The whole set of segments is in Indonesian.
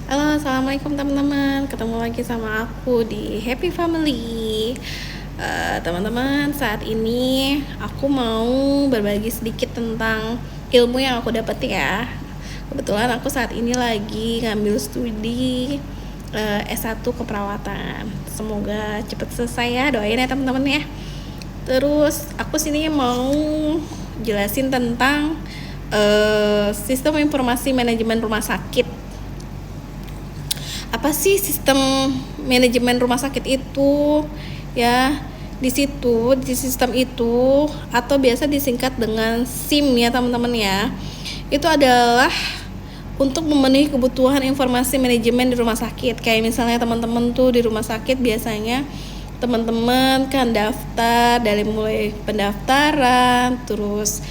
Halo, assalamualaikum teman-teman. Ketemu lagi sama aku di Happy Family. Teman-teman, saat ini aku mau berbagi sedikit tentang ilmu yang aku dapat ya. Kebetulan aku saat ini lagi ngambil studi S1 keperawatan. Semoga cepat selesai ya. Doain ya teman-teman ya. Terus aku sini mau jelasin tentang sistem informasi manajemen rumah sakit. Apa sih sistem manajemen rumah sakit itu? Ya, di situ di sistem itu atau biasa disingkat dengan SIM ya teman-teman ya. Itu adalah untuk memenuhi kebutuhan informasi manajemen di rumah sakit. Kayak misalnya teman-teman tuh di rumah sakit biasanya teman-teman kan daftar dari mulai pendaftaran, terus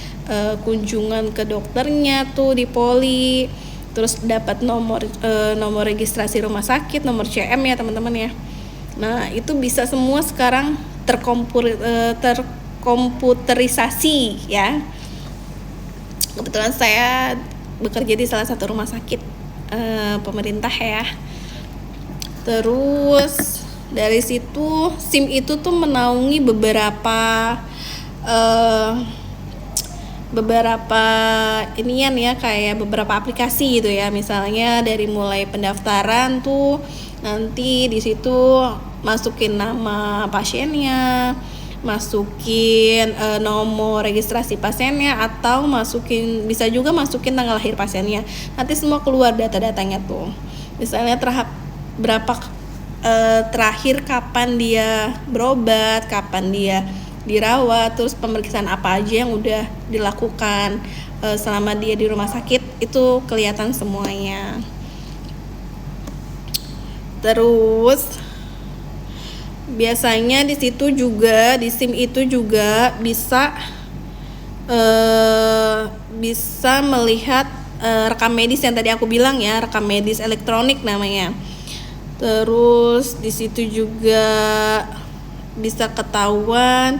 kunjungan ke dokternya tuh di poli, terus dapat nomor registrasi rumah sakit, nomor CM ya teman-teman ya. Nah, itu bisa semua sekarang terkomputerisasi ya. Kebetulan saya bekerja di salah satu rumah sakit pemerintah ya. Terus dari situ SIM itu tuh menaungi beberapa inian ya, kayak beberapa aplikasi gitu ya. Misalnya dari mulai pendaftaran tuh nanti di situ masukin nama pasiennya, masukin nomor registrasi pasiennya, atau bisa juga masukin tanggal lahir pasiennya. Nanti semua keluar data-datanya tuh. Misalnya terakhir kapan dia berobat, kapan dia dirawat, terus pemeriksaan apa aja yang udah dilakukan selama dia di rumah sakit, itu kelihatan semuanya. Terus biasanya di situ juga, di SIM itu juga bisa melihat rekam medis yang tadi aku bilang ya, rekam medis elektronik namanya. Terus di situ juga bisa ketahuan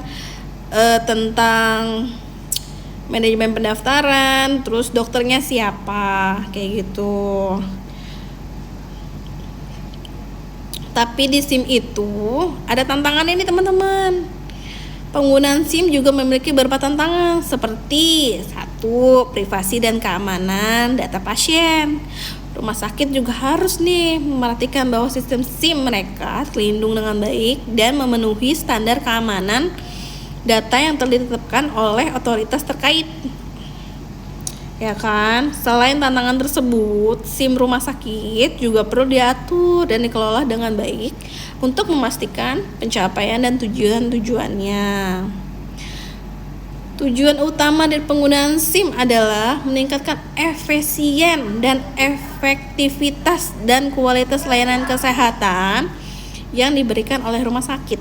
tentang manajemen pendaftaran, terus dokternya siapa, kayak gitu. Tapi di SIM itu ada tantangannya nih teman-teman. Penggunaan SIM juga memiliki beberapa tantangan, seperti 1, privasi dan keamanan data pasien. Rumah sakit juga harus nih memperhatikan bahwa sistem SIM mereka terlindung dengan baik dan memenuhi standar keamanan data yang telah ditetapkan oleh otoritas terkait. Ya kan? Selain tantangan tersebut, SIM rumah sakit juga perlu diatur dan dikelola dengan baik untuk memastikan pencapaian dan tujuan-tujuannya. Tujuan utama dari penggunaan SIM adalah meningkatkan efisien dan efektivitas dan kualitas layanan kesehatan yang diberikan oleh rumah sakit.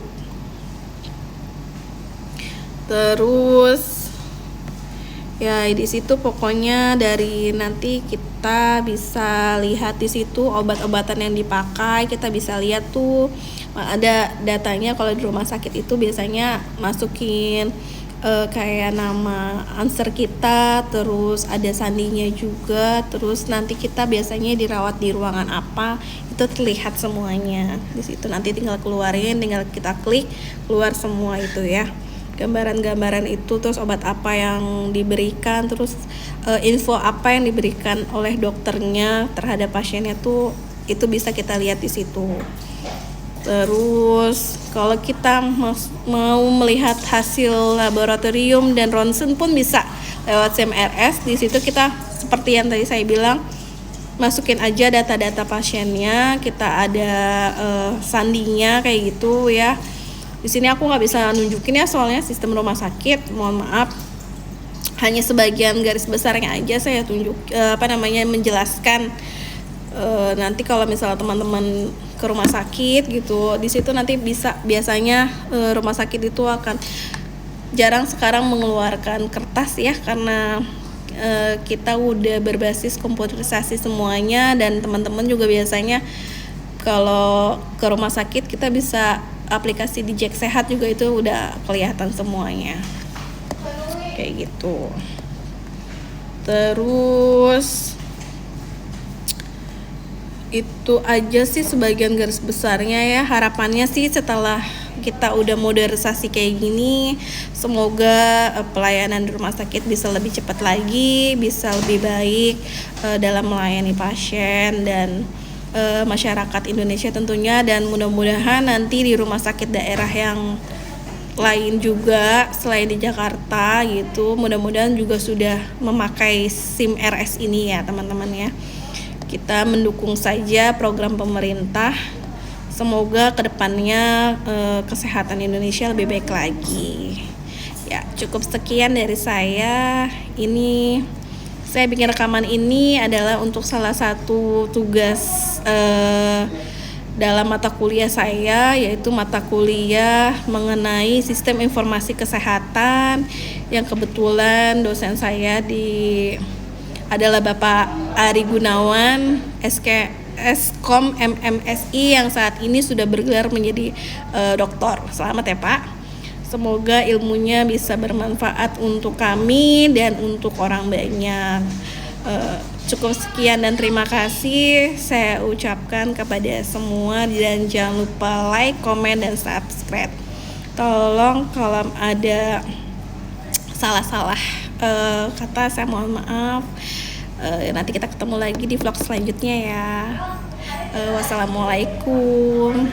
Terus ya di situ pokoknya dari nanti kita bisa lihat di situ obat-obatan yang dipakai, kita bisa lihat tuh ada datanya. Kalau di rumah sakit itu biasanya masukin kayak nama answer kita, terus ada sandinya juga, terus nanti kita biasanya dirawat di ruangan apa, itu terlihat semuanya di situ. Nanti tinggal keluarin, tinggal kita klik, keluar semua itu ya, gambaran-gambaran itu, terus obat apa yang diberikan, terus info apa yang diberikan oleh dokternya terhadap pasiennya tuh, itu bisa kita lihat di situ. Terus kalau kita mau melihat hasil laboratorium dan ronsen pun bisa lewat SIMRS. Di situ kita seperti yang tadi saya bilang, masukin aja data-data pasiennya, kita ada sandinya kayak gitu ya. Di sini aku nggak bisa nunjukin ya, soalnya sistem rumah sakit, mohon maaf. Hanya sebagian garis besarnya aja saya tunjuk, menjelaskan. Nanti kalau misalnya teman-teman ke rumah sakit gitu, di situ nanti biasanya rumah sakit itu akan jarang sekarang mengeluarkan kertas ya, karena kita udah berbasis komputerisasi semuanya. Dan teman-teman juga biasanya kalau ke rumah sakit kita bisa aplikasi di Jack Sehat juga, itu udah kelihatan semuanya kayak gitu. Terus Itu aja sih sebagian garis besarnya ya. Harapannya sih setelah kita udah modernisasi kayak gini, semoga pelayanan di rumah sakit bisa lebih cepat lagi, bisa lebih baik dalam melayani pasien dan masyarakat Indonesia tentunya. Dan mudah-mudahan nanti di rumah sakit daerah yang lain juga selain di Jakarta gitu, mudah-mudahan juga sudah memakai SIM RS ini ya teman-teman ya. Kita mendukung saja program pemerintah. Semoga kedepannya kesehatan Indonesia lebih baik lagi. Ya, cukup sekian dari saya. Ini saya bikin rekaman ini adalah untuk salah satu tugas dalam mata kuliah saya, yaitu mata kuliah mengenai sistem informasi kesehatan, yang kebetulan dosen saya adalah Bapak Ari Gunawan, Eskom MMSI, yang saat ini sudah bergelar menjadi doktor. Selamat ya Pak. Semoga ilmunya bisa bermanfaat untuk kami dan untuk orang banyak. Cukup sekian dan terima kasih saya ucapkan kepada semua, dan jangan lupa like, komen, dan subscribe. Tolong kalau ada salah-salah kata saya mohon maaf. Nanti kita ketemu lagi di vlog selanjutnya ya. Wassalamualaikum.